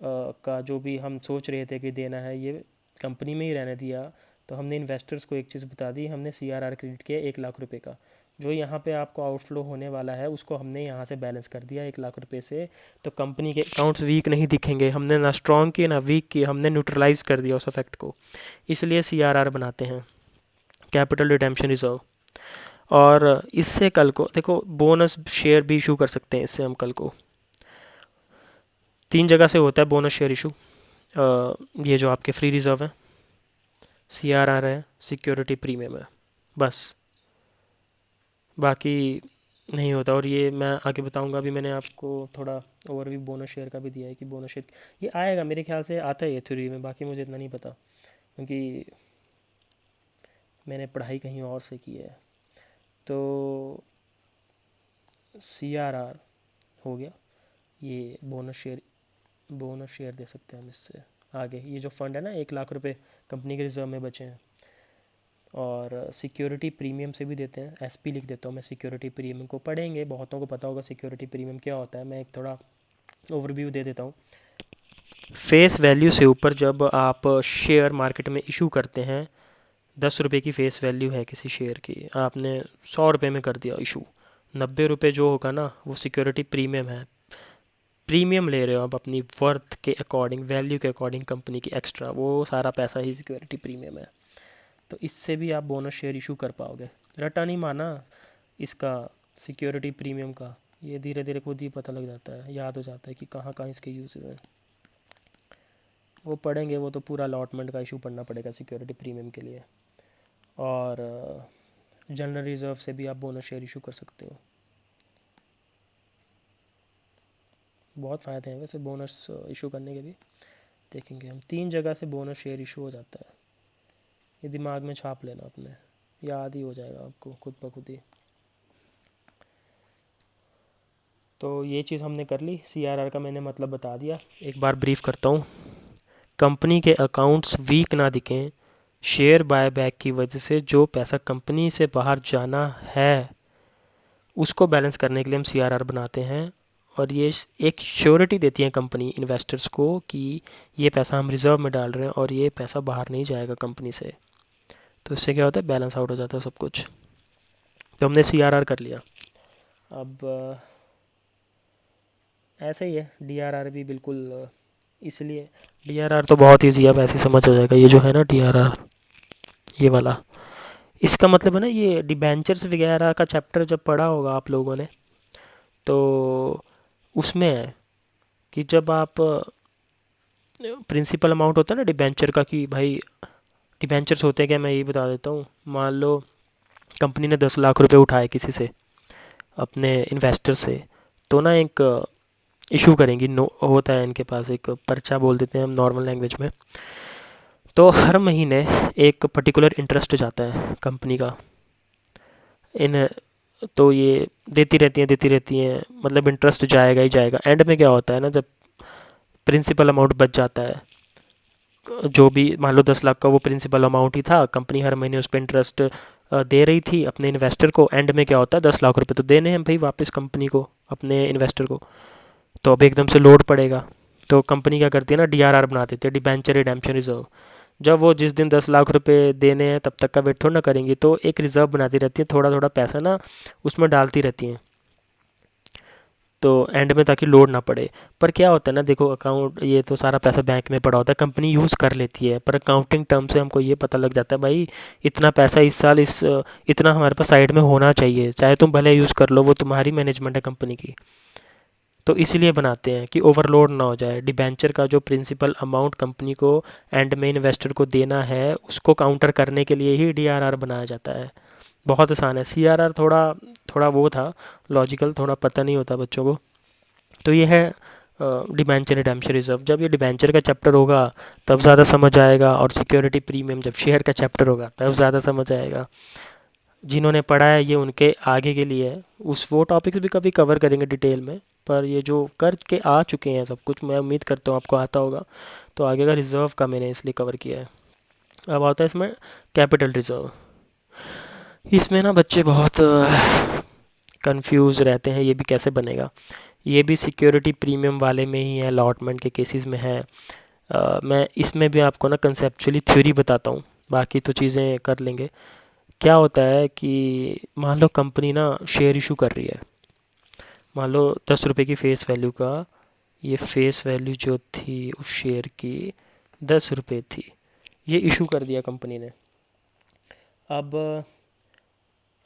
का जो भी हम सोच रहे थे कि देना है, ये कंपनी में ही रहने दिया, तो हमने इन्वेस्टर्स को एक चीज़ बता दी, हमने CRR क्रेडिट किया 1 लाख रुपए का, जो यहाँ पे आपको आउटफ्लो होने वाला है उसको हमने यहाँ से बैलेंस कर दिया 1 लाख रुपए से। तो कंपनी के अकाउंट्स वीक नहीं दिखेंगे, हमने ना स्ट्रॉन्ग किए ना वीक किए, हमने न्यूट्रलाइज कर दिया उस इफेक्ट को। इसलिए CRR बनाते हैं, कैपिटल रिडेम्पशन रिजर्व। और इससे कल को देखो बोनस शेयर भी इशू कर सकते हैं, इससे हम कल को 3 जगह से होता है बोनस शेयर इशू। ये जो आपके फ्री रिजर्व है, CRR है, सिक्योरिटी प्रीमियम है, बस बाकी नहीं होता। और ये मैं आगे बताऊंगा। अभी मैंने आपको थोड़ा ओवरव्यू बोनस शेयर का भी दिया है कि बोनस शेयर ये आएगा, मेरे ख्याल से आता है ये थ्योरी में, बाकी मुझे इतना नहीं पता क्योंकि मैंने पढ़ाई कहीं और से की है। तो CRR हो गया, ये बोनस शेयर दे सकते हैं हम इससे आगे। ये जो फंड है ना, 1 लाख रुपए कंपनी के रिजर्व में बचे हैं। और सिक्योरिटी प्रीमियम से भी देते हैं, SP लिख देता हूँ मैं। सिक्योरिटी प्रीमियम को पढ़ेंगे, बहुतों को पता होगा सिक्योरिटी प्रीमियम क्या होता है। मैं एक थोड़ा ओवरव्यू दे देता हूँ। फेस वैल्यू से ऊपर जब आप शेयर मार्केट में इशू करते हैं, 10 रुपये की फेस वैल्यू है किसी शेयर की, आपने 100 रुपये में कर दिया इशू, 90 रुपये जो होगा ना वो सिक्योरिटी प्रीमियम है। प्रीमियम ले रहे हो आप अपनी वर्थ के अकॉर्डिंग, वैल्यू के अकॉर्डिंग कंपनी की एक्स्ट्रा, वो सारा पैसा ही सिक्योरिटी प्रीमियम है। तो इससे भी आप बोनस शेयर इशू कर पाओगे। रटा नहीं माना इसका सिक्योरिटी प्रीमियम का, ये धीरे धीरे खुद ही पता लग जाता है, याद हो जाता है कि कहाँ कहाँ इसके यूजेस हैं। वो पढ़ेंगे, वो तो पूरा अलॉटमेंट का इशू पढ़ना पड़ेगा सिक्योरिटी प्रीमियम के लिए। और जनरल रिजर्व से भी आप बोनस शेयर इशू कर सकते हो। बहुत फ़ायदे हैं वैसे बोनस इशू करने के भी। देखेंगे हम 3 जगह से बोनस शेयर इशू हो जाता है। ये दिमाग में छाप लेना अपने, याद ही हो जाएगा आपको खुद ब खुद ही। तो ये चीज़ हमने कर ली। CRR का मैंने मतलब बता दिया, एक बार ब्रीफ करता हूँ। कंपनी के अकाउंट्स वीक ना दिखें, शेयर बायबैक की वजह से जो पैसा कंपनी से बाहर जाना है उसको बैलेंस करने के लिए हम CRR बनाते हैं। और ये एक श्योरिटी देती है कंपनी इन्वेस्टर्स को कि ये पैसा हम रिजर्व में डाल रहे हैं और ये पैसा बाहर नहीं जाएगा कंपनी से। तो इससे क्या होता है, बैलेंस आउट हो जाता है सब कुछ। तो हमने CRR कर लिया। अब ऐसे ही है DRR भी बिल्कुल। इसलिए DRR तो बहुत ईजी है, अब ऐसे ही समझ आ जाएगा। ये जो है ना DRR, ये वाला, इसका मतलब है ना, ये डिबेंचर्स वगैरह का चैप्टर जब पढ़ा होगा आप लोगों ने, तो उसमें है कि जब आप प्रिंसिपल अमाउंट होता है ना डिबेंचर का, कि भाई डिबेंचर्स होते हैं क्या, मैं ये बता देता हूँ। मान लो कंपनी ने 10 लाख रुपए उठाए किसी से, अपने इन्वेस्टर से, तो ना एक इशू करेंगी, नो होता है इनके पास एक पर्चा बोल देते हैं हम नॉर्मल लैंग्वेज में। तो हर महीने एक पर्टिकुलर इंटरेस्ट जाता है कंपनी का इन, तो ये देती रहती हैं, मतलब इंटरेस्ट जाएगा ही जाएगा। एंड में क्या होता है ना, जब प्रिंसिपल अमाउंट बच जाता है, जो भी मान लो 10 लाख का वो प्रिंसिपल अमाउंट ही था, कंपनी हर महीने उस पर इंटरेस्ट दे रही थी अपने इन्वेस्टर को। एंड में क्या होता है, 10 लाख रुपए तो देने हैं भाई वापस कंपनी को, अपने इन्वेस्टर को। तो अब एकदम से लोड पड़ेगा, तो कंपनी क्या करती है ना, DRR बना देती है, डिबेंचर रिडेम्पशन रिजर्व। जब वो जिस दिन 10 लाख रुपए देने हैं तब तक का वेट थोड़ा ना करेंगी, तो एक रिज़र्व बनाती रहती है, थोड़ा थोड़ा पैसा ना उसमें डालती रहती हैं, तो एंड में ताकि लोड ना पड़े। पर क्या होता है ना, देखो अकाउंट, ये तो सारा पैसा बैंक में पड़ा होता है, कंपनी यूज़ कर लेती है, पर अकाउंटिंग टर्म से हमको ये पता लग जाता है भाई इतना पैसा इस साल इतना हमारे पास साइड में होना चाहिए, चाहे तुम भले यूज़ कर लो, वो तुम्हारी मैनेजमेंट है कंपनी की। तो इसीलिए बनाते हैं कि ओवरलोड ना हो जाए। डिबेंचर का जो प्रिंसिपल अमाउंट कंपनी को एंड में इन्वेस्टर को देना है, उसको काउंटर करने के लिए ही DRR बनाया जाता है। बहुत आसान है। CRR थोड़ा थोड़ा वो था लॉजिकल, थोड़ा पता नहीं होता बच्चों को। तो ये है डिबेंचर रिडेम्पशन रिजर्व। जब ये डिबेंचर का चैप्टर होगा तब ज़्यादा समझ आएगा, और सिक्योरिटी प्रीमियम जब शेयर का चैप्टर होगा तब ज़्यादा समझ आएगा। जिन्होंने पढ़ा है ये उनके आगे के लिए है, उस वो टॉपिक्स भी कभी कवर करेंगे डिटेल में। पर ये जो कर के आ चुके हैं सब कुछ, मैं उम्मीद करता हूँ आपको आता होगा। तो आगे का रिज़र्व का मैंने इसलिए कवर किया है। अब आता है इसमें कैपिटल रिज़र्व। इसमें ना बच्चे बहुत कंफ्यूज रहते हैं, ये भी कैसे बनेगा। ये भी सिक्योरिटी प्रीमियम वाले में ही है, अलॉटमेंट के केसेस में है। मैं इसमें भी आपको ना कंसेप्चुअली थ्योरी बताता हूँ, बाकी तो चीज़ें कर लेंगे। क्या होता है कि मान लो कंपनी ना शेयर इशू कर रही है, मान लो 10 रुपये की फ़ेस वैल्यू का, ये फ़ेस वैल्यू जो थी उस शेयर की 10 रुपये थी, ये इशू कर दिया कंपनी ने। अब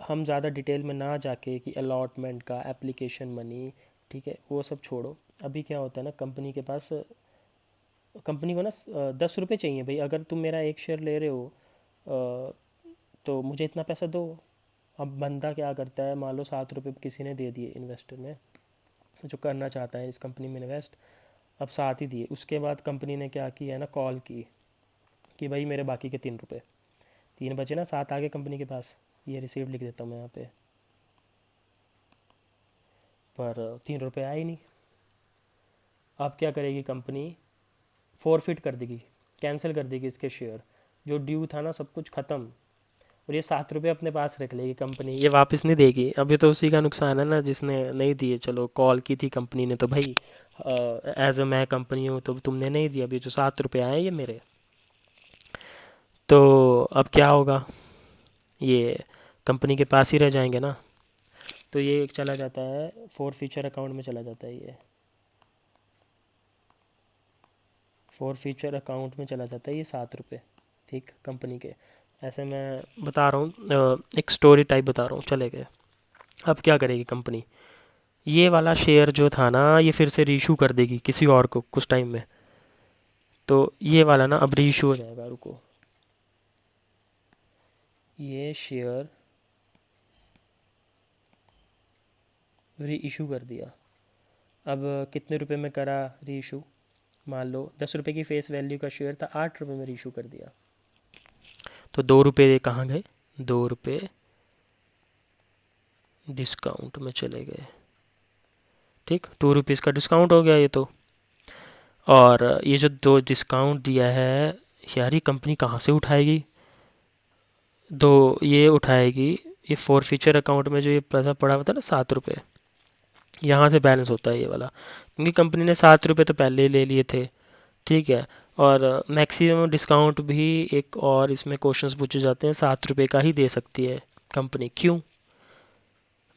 हम ज़्यादा डिटेल में ना जाके कि अलॉटमेंट का एप्लीकेशन मनी, ठीक है, वो सब छोड़ो। अभी क्या होता है ना, कंपनी के पास, कंपनी को ना 10 रुपये चाहिए भाई। अगर तुम मेरा एक शेयर ले रहे हो अ, तो मुझे इतना पैसा दो। अब बंदा क्या करता है, मान लो 7 रुपये किसी ने दे दिए इन्वेस्टर ने, जो करना चाहता है इस कंपनी में इन्वेस्ट, अब 7 ही दिए। उसके बाद कंपनी ने क्या किया है ना, कॉल की कि भाई मेरे बाकी के 3 रुपये, 3 बचे ना, 7 आ गए कंपनी के पास। ये रिसीप्ट लिख देता हूँ मैं यहाँ पे, पर 3 रुपये आए ही नहीं। अब क्या करेगी कंपनी, फॉरफिट कर देगी, कैंसिल कर देगी इसके शेयर, जो ड्यू था ना सब कुछ ख़त्म। और ये 7 रुपये अपने पास रख लेगी कंपनी, ये वापस नहीं देगी। अभी तो उसी का नुकसान है ना जिसने नहीं दिए। चलो कॉल की थी कंपनी ने तो भाई, एज अ मैं कंपनी हूँ तो तुमने नहीं दिया। अभी जो 7 रुपये आए ये मेरे, तो अब क्या होगा, ये कंपनी के पास ही रह जाएंगे ना। तो ये एक चला जाता है फॉर फ्यूचर अकाउंट में चला जाता है, ये फॉर फ्यूचर अकाउंट में चला जाता है ये 7 रुपये, ठीक, कंपनी के। ऐसे मैं बता रहा हूँ, एक स्टोरी टाइप बता रहा हूँ, चले गए। अब क्या करेगी कंपनी, ये वाला शेयर जो था ना ये फिर से रीइशू कर देगी किसी और को कुछ टाइम में। तो ये वाला ना अब रीइशू हो जाएगा, रुको, ये शेयर री इशू कर दिया। अब कितने रुपए में करा री इशू, मान लो 10 रुपये की फेस वैल्यू का शेयर था, 8 रुपये में री इशू कर दिया। तो 2 रुपये कहाँ गए, 2 रुपये डिस्काउंट में चले गए, ठीक, 2 रुपीज़ का डिस्काउंट हो गया ये तो। और ये जो दो डिस्काउंट दिया है यार, ये कंपनी कहाँ से उठाएगी, दो ये उठाएगी, ये फॉर फ्यूचर अकाउंट में जो ये पैसा पड़ा हुआ था ना 7 रुपये, यहाँ से बैलेंस होता है ये वाला, क्योंकि कंपनी ने 7 रुपये तो पहले ही ले लिए थे, ठीक है। और मैक्सिमम डिस्काउंट भी एक और इसमें क्वेश्चंस पूछे जाते हैं, 7 रुपये का ही दे सकती है कंपनी। क्यों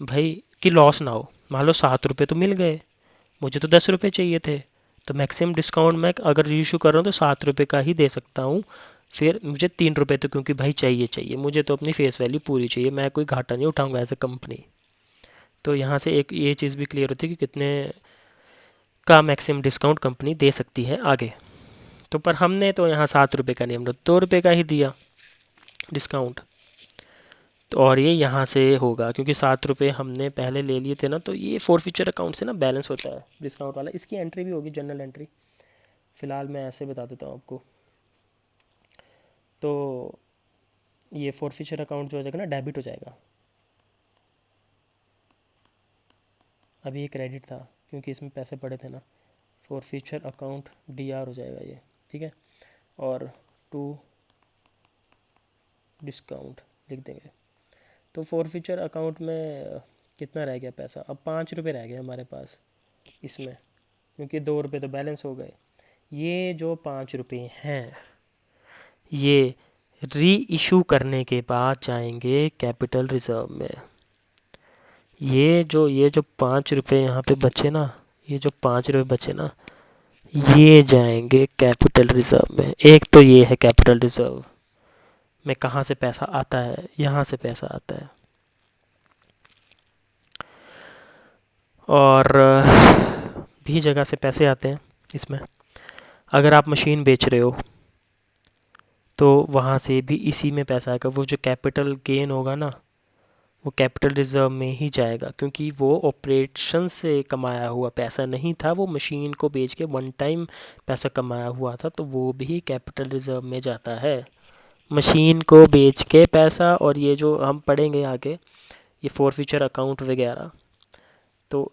भाई, कि लॉस ना हो। मान लो 7 रुपये तो मिल गए, मुझे तो 10 रुपये चाहिए थे, तो मैक्सिमम डिस्काउंट मैं अगर रीइशू कर रहा हूँ तो 7 रुपये का ही दे सकता हूँ। फिर मुझे 3 रुपये तो क्योंकि भाई चाहिए चाहिए, मुझे तो अपनी फेस वैल्यू पूरी चाहिए, मैं कोई घाटा नहीं उठाऊंगा एज ए कंपनी। तो यहाँ से एक ये चीज़ भी क्लियर होती है कि कितने का मैक्सिमम डिस्काउंट कंपनी दे सकती है आगे। तो पर हमने तो यहाँ 7 रुपये का नहीं, हमने 2 रुपये का ही दिया डिस्काउंट। तो और ये यहाँ से होगा क्योंकि 7 रुपये हमने पहले ले लिए थे ना, तो ये फॉर फ्यूचर अकाउंट से ना बैलेंस होता है डिस्काउंट वाला। इसकी एंट्री भी होगी जनरल एंट्री, फ़िलहाल मैं ऐसे बता देता हूँ आपको। तो ये फॉर फ्यूचर अकाउंट जो हो जाएगा ना, डेबिट हो जाएगा। अभी ये क्रेडिट था क्योंकि इसमें पैसे पड़े थे ना, फॉर फ्यूचर अकाउंट DR हो जाएगा ये, ठीक है। और टू डिस्काउंट लिख देंगे। तो फॉर फ्यूचर अकाउंट में कितना रह गया पैसा, अब 5 रुपये रह गए हमारे पास इसमें, क्योंकि 2 रुपये तो बैलेंस हो गए। ये जो 5 रुपये हैं ये री इशू करने के बाद जाएंगे कैपिटल रिजर्व में। ये जो 5 रुपये यहाँ पे बचे ना, ये जो 5 रुपये बचे ना, ये जाएंगे कैपिटल रिजर्व में। एक तो ये है कैपिटल रिजर्व में कहाँ से पैसा आता है, यहाँ से पैसा आता है। और भी जगह से पैसे आते हैं इसमें। अगर आप मशीन बेच रहे हो तो वहाँ से भी इसी में पैसा आएगा। वो जो कैपिटल गेन होगा ना, वो कैपिटल रिजर्व में ही जाएगा, क्योंकि वो ऑपरेशन से कमाया हुआ पैसा नहीं था, वो मशीन को बेच के वन टाइम पैसा कमाया हुआ था, तो वो भी कैपिटल रिजर्व में जाता है। मशीन को बेच के पैसा, और ये जो हम पढ़ेंगे आगे ये फॉर फ्यूचर अकाउंट वगैरह, तो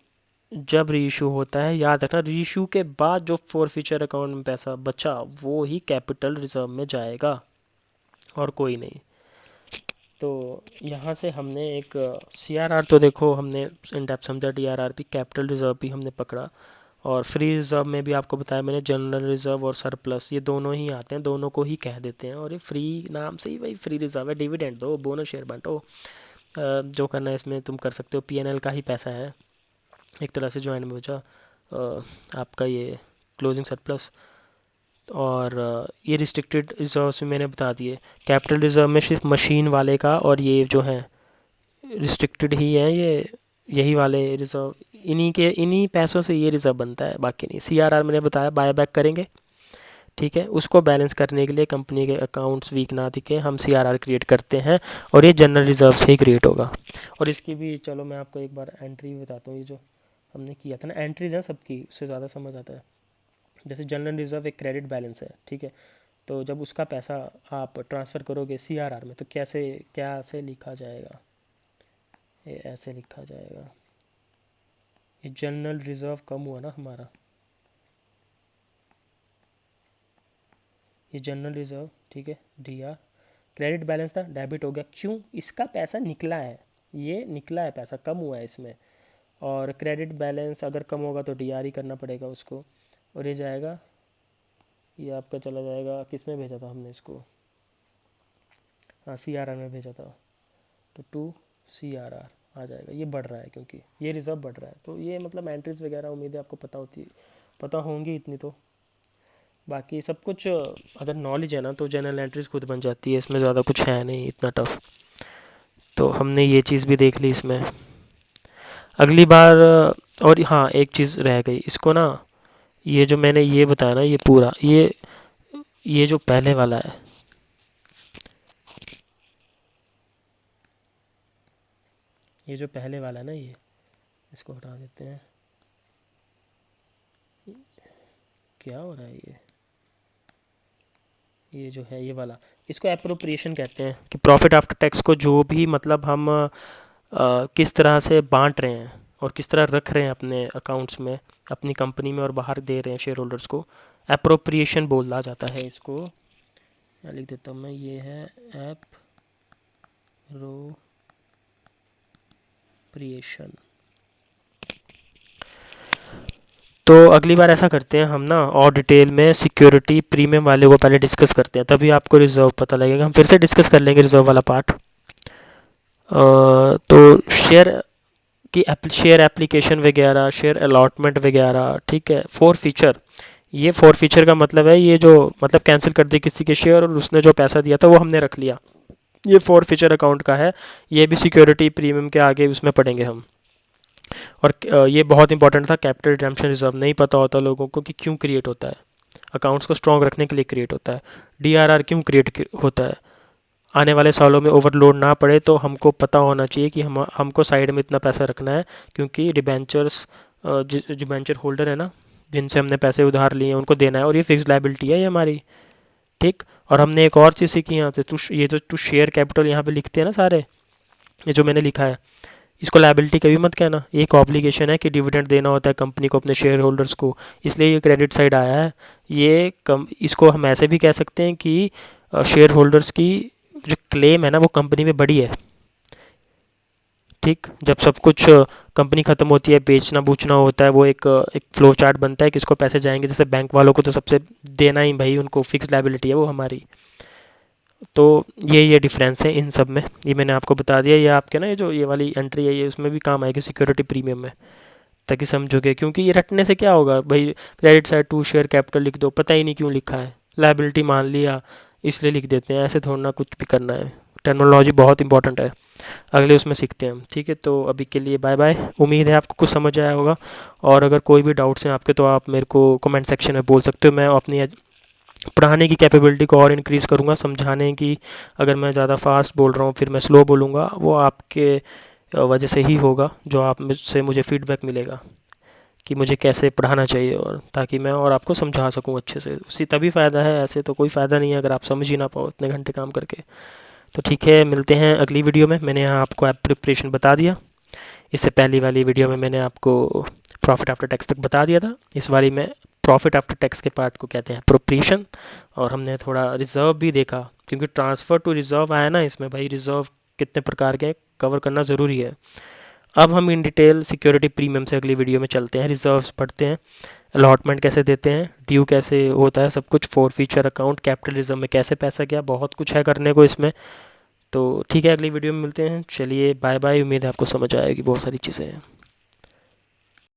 जब रीइशू होता है याद रखना, रीइशू के बाद जो फॉर फ्यूचर अकाउंट में पैसा बचा वो ही कैपिटल रिजर्व में जाएगा और कोई नहीं। तो यहाँ से हमने एक CRR तो देखो हमने इन डेप्थ समझा, DRR भी, कैपिटल रिजर्व भी हमने पकड़ा, और फ्री रिजर्व में भी आपको बताया मैंने, जनरल रिजर्व और सरप्लस ये दोनों ही आते हैं, दोनों को ही कह देते हैं। और ये फ्री नाम से ही भाई फ्री रिजर्व है, डिविडेंड दो, बोनस शेयर बांटो, जो करना है इसमें तुम कर सकते हो। PNL का ही पैसा है एक तरह से जो एंड में बचा आपका ये क्लोजिंग सरप्लस। और ये रिस्ट्रिक्टेड रिजर्व्स भी मैंने बता दिए। कैपिटल रिजर्व में सिर्फ मशीन वाले का और ये जो है रिस्ट्रिक्टेड ही है ये, यही वाले रिज़र्व, इन्हीं पैसों से ये रिज़र्व बनता है, बाकी नहीं। सीआरआर मैंने बताया बाय बैक करेंगे, ठीक है। उसको बैलेंस करने के लिए कंपनी के अकाउंट्स वीक ना दिखे, हम सीआरआर क्रिएट करते हैं और ये जनरल रिज़र्व से ही क्रिएट होगा। और इसकी भी चलो मैं आपको एक बार एंट्री बताता हूँ, ये जो हमने किया था ना, एंट्रीज हैं सबकी, उससे ज़्यादा समझ आता है। जैसे जनरल रिज़र्व एक क्रेडिट बैलेंस है, ठीक है। तो जब उसका पैसा आप ट्रांसफ़र करोगे सीआरआर में, तो कैसे लिखा जाएगा, ये ऐसे लिखा जाएगा। ये जनरल रिज़र्व कम हुआ ना हमारा, ये जनरल रिज़र्व, ठीक है। डीआर क्रेडिट बैलेंस था, डेबिट हो गया, क्यों? इसका पैसा निकला है, ये निकला है पैसा, कम हुआ है इसमें। और क्रेडिट बैलेंस अगर कम होगा तो डीआर ही करना पड़ेगा उसको, और ये जाएगा, ये आपका चला जाएगा, किस में भेजा था हमने इसको, हाँ सीआरआर में भेजा था, तो टू सीआरआर आ जाएगा। ये बढ़ रहा है क्योंकि ये रिज़र्व बढ़ रहा है। तो ये मतलब एंट्रीज वगैरह उम्मीद है आपको पता होंगी इतनी। तो बाकी सब कुछ अगर नॉलेज है ना तो जनरल एंट्रीज खुद बन जाती है, इसमें ज़्यादा कुछ है नहीं इतना टफ। तो हमने ये चीज़ भी देख ली इसमें। अगली बार और हाँ एक चीज़ रह गई, इसको ना, ये जो मैंने ये बताया ना, ये पूरा ये जो पहले वाला है, ये जो पहले वाला है ना, ये इसको हटा देते हैं। क्या हो रहा है ये जो है ये वाला, इसको एप्रोप्रिएशन कहते हैं। कि प्रॉफिट आफ्टर टैक्स को जो भी मतलब हम किस तरह से बांट रहे हैं और किस तरह रख रहे हैं अपने अकाउंट्स में, अपनी कंपनी में, और बाहर दे रहे हैं शेयर होल्डर्स को, एप्रोप्रिएशन बोला जाता है इसको। क्या लिख देता हूँ मैं, ये है एप्रोप्रिएशन। तो अगली बार ऐसा करते हैं हम ना, और डिटेल में सिक्योरिटी प्रीमियम वाले को पहले डिस्कस करते हैं, तभी आपको रिजर्व पता लगेगा। हम फिर से डिस्कस कर लेंगे रिजर्व वाला पार्ट। तो शेयर एप्लीकेशन वगैरह, शेयर अलॉटमेंट वगैरह, ठीक है। फोर फीचर, ये फोर फीचर का मतलब है ये जो मतलब कैंसिल कर दी किसी के शेयर और उसने जो पैसा दिया था वो हमने रख लिया, ये फोर फीचर अकाउंट का है। ये भी सिक्योरिटी प्रीमियम के आगे उसमें पढ़ेंगे हम। और ये बहुत इंपॉर्टेंट था, कैपिटल रिडेम्पशन रिजर्व नहीं पता होता लोगों को कि क्यों क्रिएट होता है, अकाउंट्स को स्ट्रॉन्ग रखने के लिए क्रिएट होता है। डीआरआर क्यों क्रिएट होता है, आने वाले सालों में ओवरलोड ना पड़े तो हमको पता होना चाहिए कि हमको साइड में इतना पैसा रखना है, क्योंकि डिबेंचर होल्डर है ना, जिनसे हमने पैसे उधार लिए हैं उनको देना है, और ये फिक्स लाइबिलिटी है ये हमारी, ठीक। और हमने एक और चीज़ सीखी यहाँ से, ये जो टू शेयर कैपिटल यहाँ पे लिखते हैं ना सारे, ये जो मैंने लिखा है, इसको लाइबिलिटी कभी मत कहना, एक ऑब्लिगेशन है कि डिविडेंड देना होता है कंपनी को अपने शेयर होल्डर्स को, इसलिए ये क्रेडिट साइड आया है। इसको हम ऐसे भी कह सकते हैं कि शेयर होल्डर्स की जो क्लेम है ना वो कंपनी में बड़ी है, ठीक। जब सब कुछ कंपनी ख़त्म होती है, बेचना बूचना होता है, वो एक फ्लो चार्ट बनता है किसको पैसे जाएंगे। जैसे बैंक वालों को तो सबसे देना ही भाई, उनको फिक्स लाइबिलिटी है वो हमारी। तो ये डिफरेंस है इन सब में, ये मैंने आपको बता दिया। ये आपके ना ये वाली एंट्री है, ये उसमें भी काम आएगी सिक्योरिटी प्रीमियम में, ताकि समझोगे। क्योंकि ये रटने से क्या होगा भाई, credit side to share capital लिख दो, पता ही नहीं क्यों लिखा है, लाइबिलिटी मान लिया इसलिए लिख देते हैं, ऐसे थोड़ा ना कुछ भी करना है। टर्मिनोलॉजी बहुत इंपॉर्टेंट है, अगले उसमें सीखते हैं हम, ठीक है। तो अभी के लिए बाय बाय, उम्मीद है आपको कुछ समझ आया होगा। और अगर कोई भी डाउट्स हैं आपके तो आप मेरे को कमेंट सेक्शन में बोल सकते हो, मैं अपनी पढ़ाने की कैपेबिलिटी को और इंक्रीज़ करूँगा, समझाने की। अगर मैं ज़्यादा फास्ट बोल रहा हूँ फिर मैं स्लो बोलूँगा, वो आपके वजह से ही होगा, जो आप मुझसे मुझे फीडबैक मिलेगा कि मुझे कैसे पढ़ाना चाहिए, और ताकि मैं और आपको समझा सकूँ अच्छे से, उसी तभी फ़ायदा है, ऐसे तो कोई फ़ायदा नहीं है अगर आप समझ ही ना पाओ इतने घंटे काम करके। तो ठीक है, मिलते हैं अगली वीडियो में। मैंने यहाँ आपको ऐप प्रिपरेशन बता दिया, इससे पहली वाली वीडियो में मैंने आपको प्रॉफिट आफ्टर टैक्स तक बता दिया था, इस वाली में प्रॉफिट आफ्टर टैक्स के पार्ट को कहते हैं एप्रोप्रिएशन। और हमने थोड़ा रिज़र्व भी देखा, क्योंकि ट्रांसफ़र टू रिज़र्व आया ना इसमें, भाई रिज़र्व कितने प्रकार के कवर करना ज़रूरी है। अब हम इन डिटेल सिक्योरिटी प्रीमियम से अगली वीडियो में चलते हैं, रिजर्व्स पढ़ते हैं, अलॉटमेंट कैसे देते हैं, ड्यू कैसे होता है, सब कुछ, फोर फीचर अकाउंट, कैपिटलिज्म में कैसे पैसा गया, बहुत कुछ है करने को इसमें। तो ठीक है, अगली वीडियो में मिलते हैं, चलिए बाय बाय। उम्मीद है आपको समझ आएगी, बहुत सारी चीज़ें हैं।